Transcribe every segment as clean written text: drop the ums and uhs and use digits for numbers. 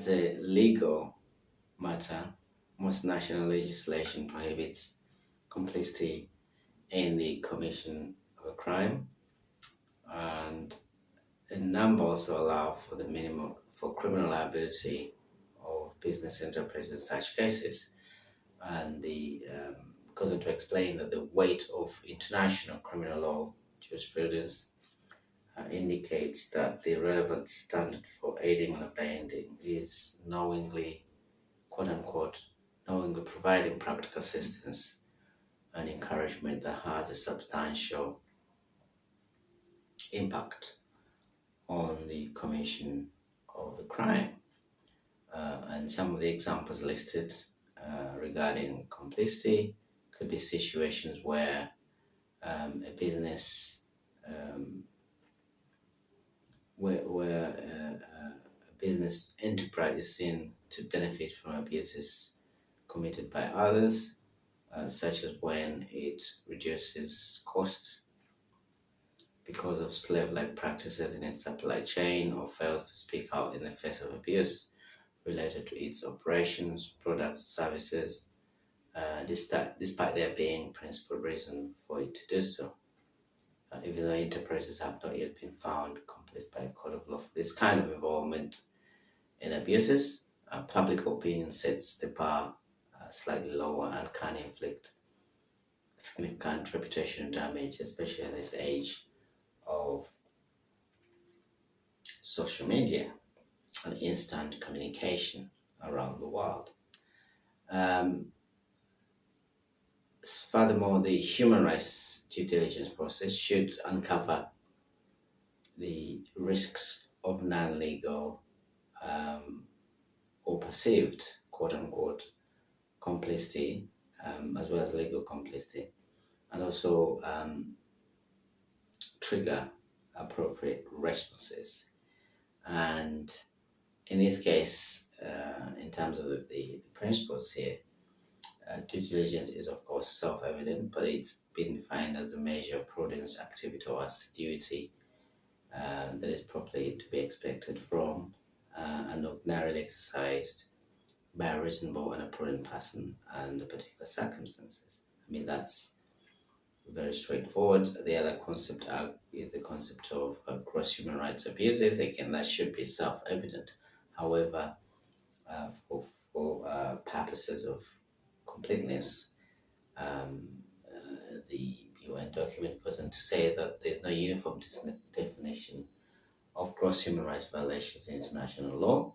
As a legal matter, most national legislation prohibits complicity in the commission of a crime, and a number also allow for the minimum for criminal liability of business enterprises in such cases. And the goes on to explain that the weight of international criminal law jurisprudence indicates that the relevant standard for aiding and abetting is knowingly, quote unquote, knowingly providing practical assistance and encouragement that has a substantial impact on the commission of a crime. And some of the examples listed regarding complicity could be situations where a business um, a business enterprise is seen to benefit from abuses committed by others, such as when it reduces costs because of slave-like practices in its supply chain or fails to speak out in the face of abuse related to its operations, products, services, despite there being principal reason for it to do so. Even though enterprises have not yet been found complicit by a court of law for this kind of involvement in abuses, public opinion sets the bar slightly lower and can inflict significant reputational damage, especially in this age of social media and instant communication around the world. Um, Furthermore, the human rights due diligence process should uncover the risks of non legal um, or perceived, quote unquote, complicity, as well as legal complicity, and also trigger appropriate responses. And in this case, in terms of the principles here, due diligence is, of course, self evident, but it's been defined as the measure of prudence, activity, or assiduity that is properly to be expected from and ordinarily exercised by a reasonable and a prudent person under particular circumstances. I mean, that's very straightforward. The other concept is the concept of gross human rights abuses. Again, that should be self evident. However, for purposes of completeness, um, the UN document goes on to say that there's no uniform definition of gross human rights violations in international law,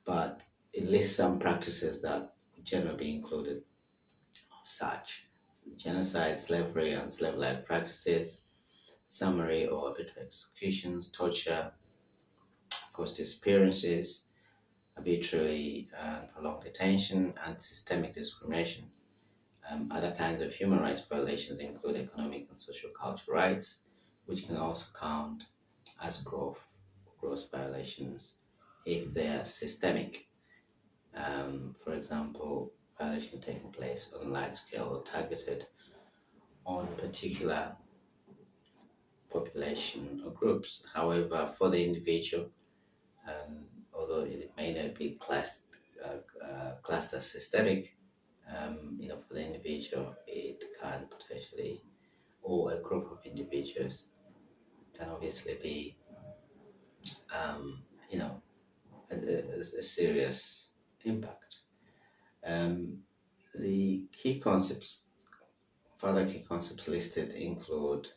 but it lists some practices that would generally be included as such: genocide, slavery, and slave-like practices, summary or arbitrary executions, torture, forced disappearances, arbitrary and prolonged detention, and systemic discrimination. Other kinds of human rights violations include economic and social cultural rights, which can also count as gross violations if they are systemic. For example, violation taking place on a large scale or targeted on particular population or groups. However, for the individual, although it may not be classed as systemic, for the individual, it can potentially, or a group of individuals, can obviously be, um, you know, a serious impact. Um, the key concepts, further key concepts listed include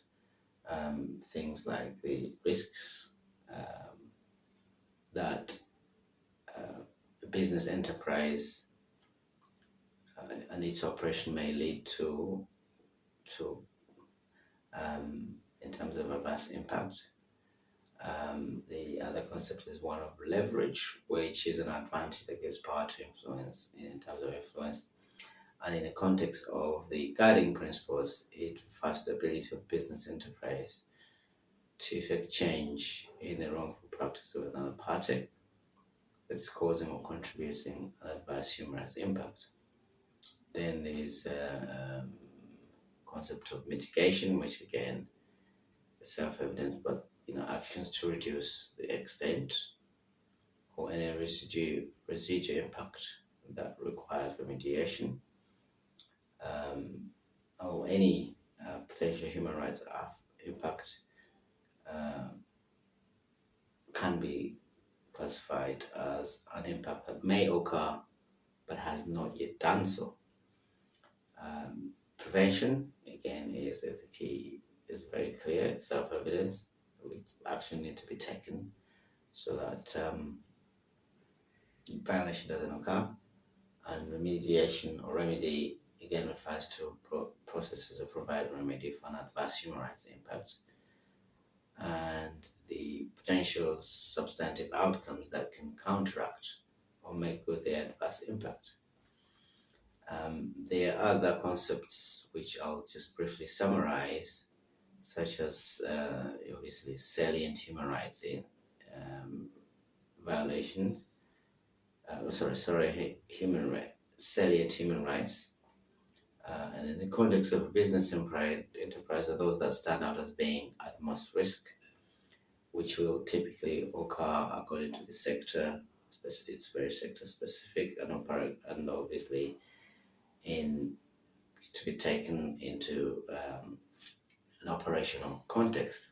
things like the risks that a business enterprise and its operation may lead to in terms of adverse impact. The other concept is one of leverage, which is an advantage that gives power to influence in terms of influence. And in the context of the guiding principles, it refers to the ability of business enterprise to effect change in the wrongful practice of another party that's causing or contributing an adverse human rights impact. Then there's concept of mitigation, which again is self-evident, but actions to reduce the extent or any residual impact that requires remediation, or any potential human rights impact uh, can be classified as an impact that may occur but has not yet done so. Prevention, again, is the key, is very clear, it's self-evidence, which action need to be taken so that violation doesn't occur. And remediation or remedy again refers to processes of providing remedy for an adverse human rights impact and the potential substantive outcomes that can counteract or make good the adverse impact. There are other concepts which I'll just briefly summarize, such as obviously salient human rights violations. Salient human rights. And in the context of a business enterprise are those that stand out as being at most risk, which will typically occur according to the sector. It's very sector specific and obviously to be taken into an operational context.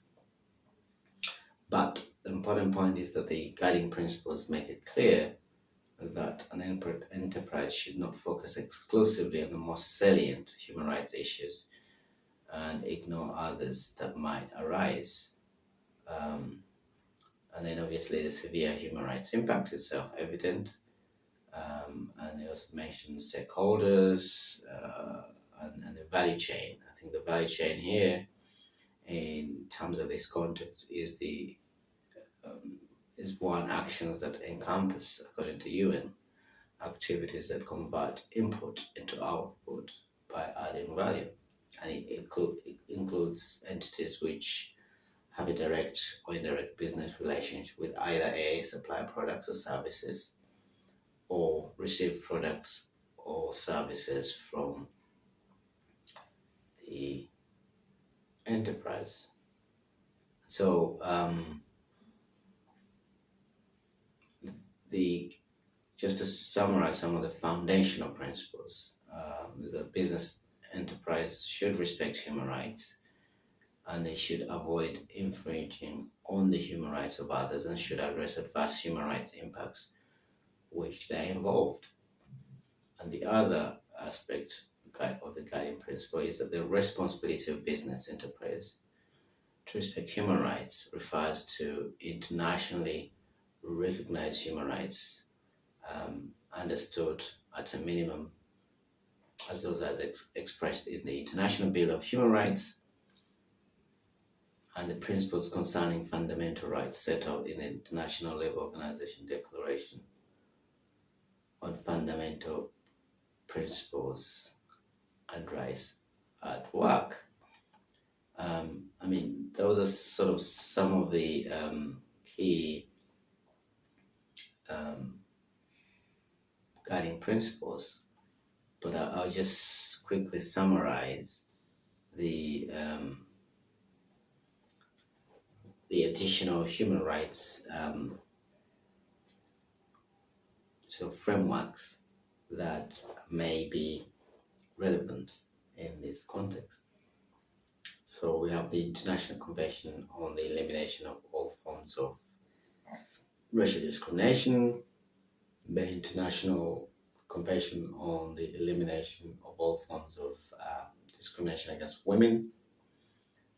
But the important point is that the guiding principles make it clear that an enterprise should not focus exclusively on the most salient human rights issues and ignore others that might arise. And then obviously the severe human rights impact is self-evident. And they also mentioned stakeholders and the value chain. I think the value chain here, in terms of this context, is one actions that encompass, according to UN, activities that convert input into output by adding value, and it includes entities which have a direct or indirect business relationship with either a supply products or services, or receive products or services from the enterprise. So just to summarize some of the foundational principles, the business enterprise should respect human rights, and they should avoid infringing on the human rights of others, and should address adverse human rights impacts which they involved. And the other aspect of the guiding principle is that the responsibility of business enterprise to respect human rights refers to internationally recognized human rights, understood at a minimum as those are expressed in the International Bill of Human Rights and the principles concerning fundamental rights set out in the International Labour Organization Declaration on Fundamental Principles and Rights at Work. Those are sort of some of the key guiding principles, but I'll just quickly summarize the additional human rights sort of frameworks that may be relevant in this context. So we have the International Convention on the Elimination of All Forms of Racial Discrimination, the International Convention on the Elimination of All Forms of Discrimination against Women,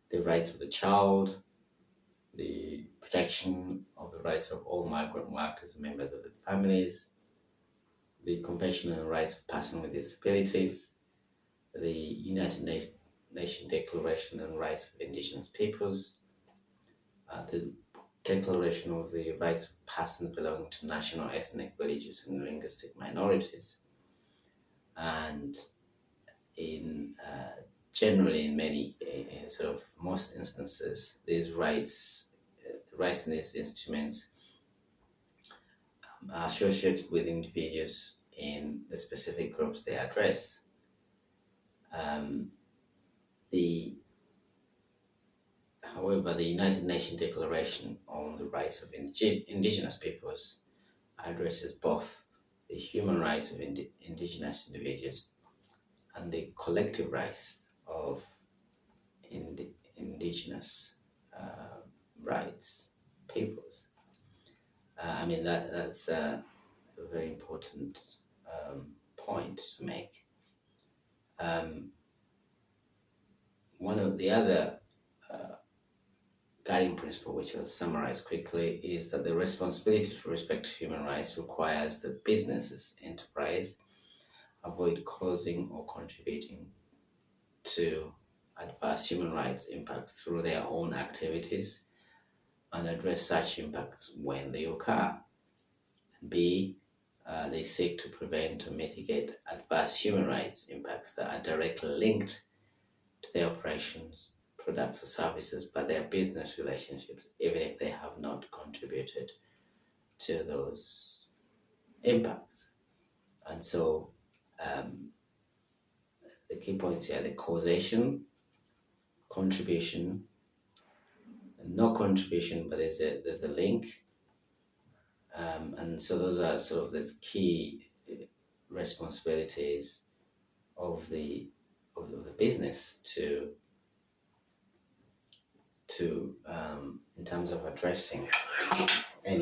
the rights of the child, the protection of the rights of all migrant workers and members of their families, the Convention on the Rights of Persons with Disabilities, the United Nations Declaration on the Rights of Indigenous Peoples, the Declaration of the Rights of Persons belonging to national, ethnic, religious, and linguistic minorities. And generally, in sort of most instances, these rights, the rights in these instruments are associated with individuals in the specific groups they address. However, the United Nations Declaration on the Rights of Indigenous Peoples addresses both the human rights of indigenous individuals and the collective rights of indigenous rights peoples. I mean that's a very important point to make. One of the other guiding principle, which I'll summarize quickly, is that the responsibility to respect human rights requires that businesses, enterprise, avoid causing or contributing to adverse human rights impacts through their own activities and address such impacts when they occur. B, they seek to prevent or mitigate adverse human rights impacts that are directly linked to their operations, products or services, but their business relationships, even if they have not contributed to those impacts. And so the key points here: the causation, contribution, no contribution, but there's a link. And so those are sort of the key responsibilities of the business to in terms of addressing any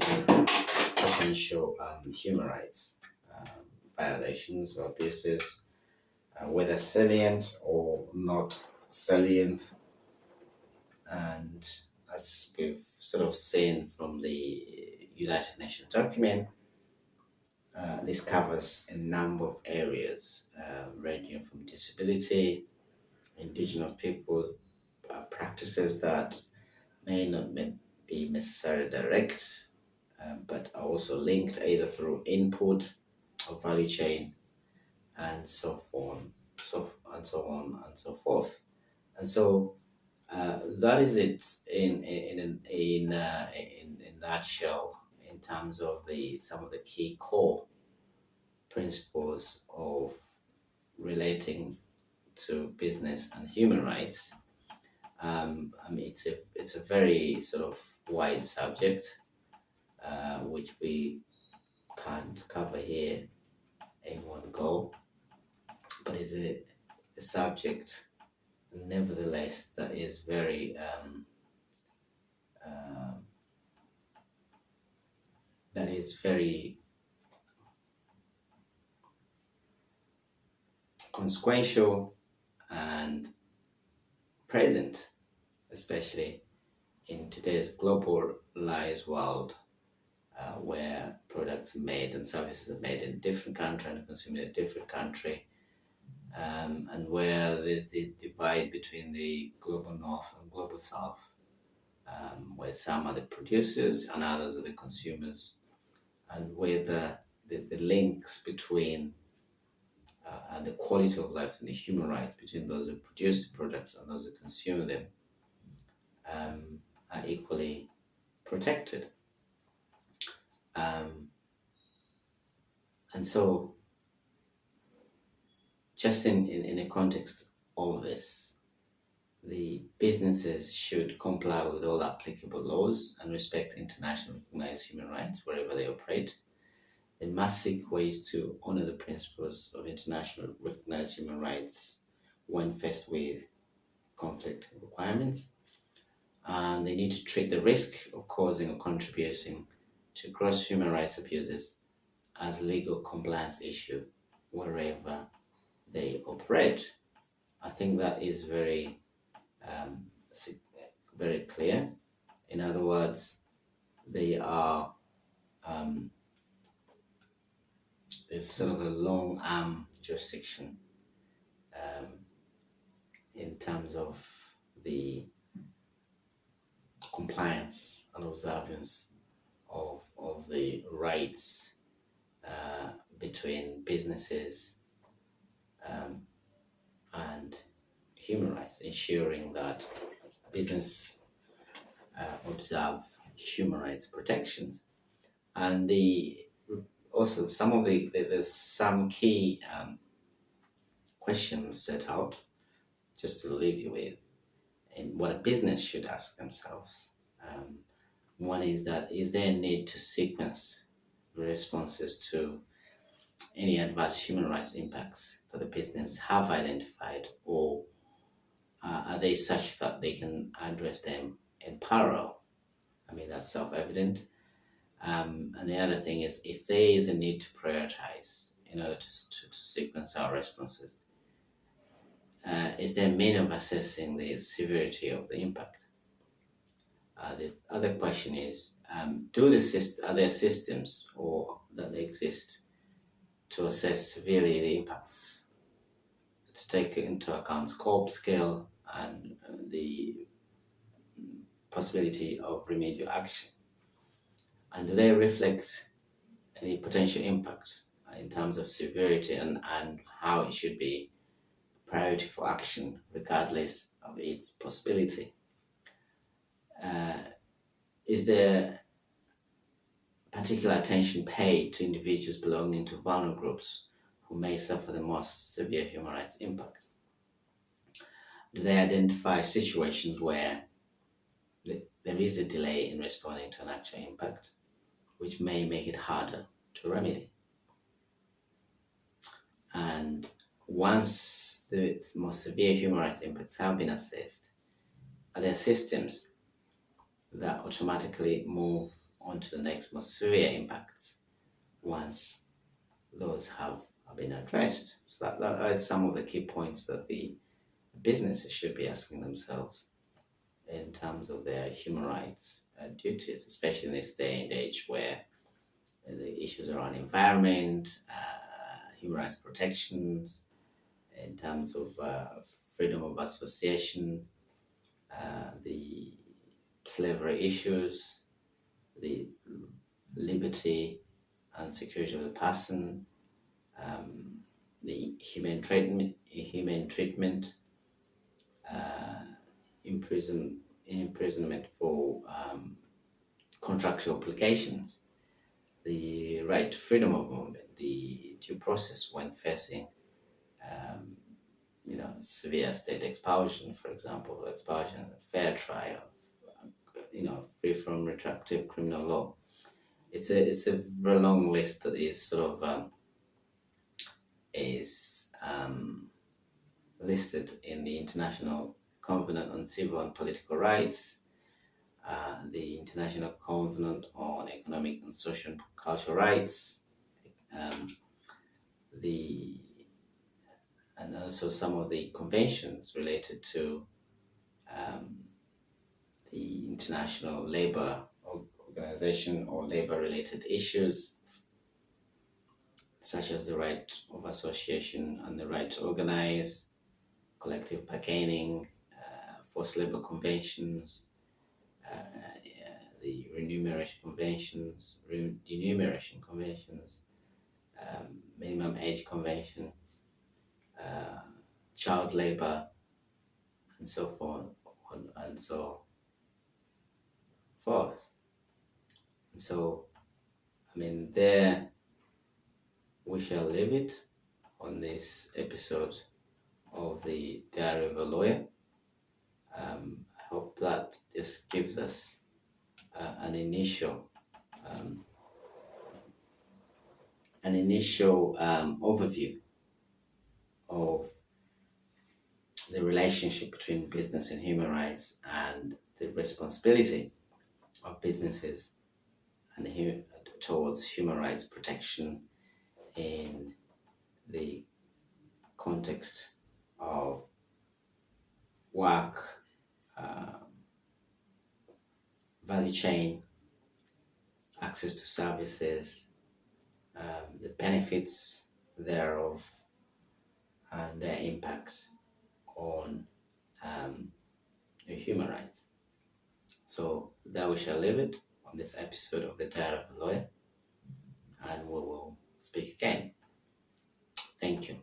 potential human rights violations or abuses, whether salient or not salient. And as we've sort of seen from the United Nations document, this covers a number of areas ranging from disability, indigenous people, practices that may not be necessarily direct, but are also linked either through input or value chain, and so on, so and so forth. And so that is it in a nutshell in terms of some of the key core principles of relating to business and human rights. I mean, it's a very sort of wide subject, which we can't cover here in one go, but it's a subject, nevertheless, that is very consequential and present, especially in today's globalized world, where products are made and services are made in a different country and consumed in a different country, and where there's the divide between the global north and global south, where some are the producers and others are the consumers, and where the links between and the quality of life and the human rights between those who produce the products and those who consume them are equally protected. And so, just in the context of this, the businesses should comply with all applicable laws and respect internationally recognized human rights wherever they operate. They must seek ways to honor the principles of international recognized human rights when faced with conflicting requirements. And they need to treat the risk of causing or contributing to gross human rights abuses as legal compliance issue wherever they operate. I think that is very very clear. In other words, they are there's sort of a long arm jurisdiction in terms of the compliance and observance of the rights between businesses and human rights, ensuring that business observe human rights protections. And also there's some key questions set out just to leave you with, and what a business should ask themselves. One is that, is there a need to sequence responses to any adverse human rights impacts that the business have identified, or are they such that they can address them in parallel? I mean, that's self-evident. And the other thing is, if there is a need to prioritize in order to sequence our responses, is there a mean of assessing the severity of the impact? The other question is, are there systems or that exist to assess severely the impacts, to take into account scope, scale, and the possibility of remedial action? And do they reflect any potential impacts in terms of severity and how it should be priority for action regardless of its possibility? Is there particular attention paid to individuals belonging to vulnerable groups who may suffer the most severe human rights impact? Do they identify situations where there is a delay in responding to an actual impact, which may make it harder to remedy? And once the most severe human rights impacts have been assessed, are there systems that automatically move on to the next most severe impacts once those have been addressed? So that is some of the key points that the businesses should be asking themselves in terms of their human rights duties, especially in this day and age where the issues around environment, human rights protections, in terms of freedom of association, the slavery issues, the liberty and security of the person, the human treatment, imprisonment for contractual obligations, the right to freedom of movement, the due process when facing severe state expulsion, for example, expulsion, fair trial, free from retroactive criminal law. It's a very long list that is sort of listed in the International Covenant on Civil and Political Rights, the International Covenant on Economic and Social and Cultural Rights, and also some of the conventions related to the International Labour Organization or labor-related issues, such as the right of association and the right to organize, collective bargaining, forced labor conventions, the remuneration conventions, minimum age convention, child labor, and so forth, and so forth. And so, there we shall leave it on this episode of the Diary of a Lawyer. I hope that just gives us an initial overview of the relationship between business and human rights and the responsibility of businesses and towards human rights protection in the context of work, value chain, access to services, the benefits thereof, and their impact on human rights. So there we shall leave it on this episode of the Diary of a Lawyer, and we will speak again. Thank you.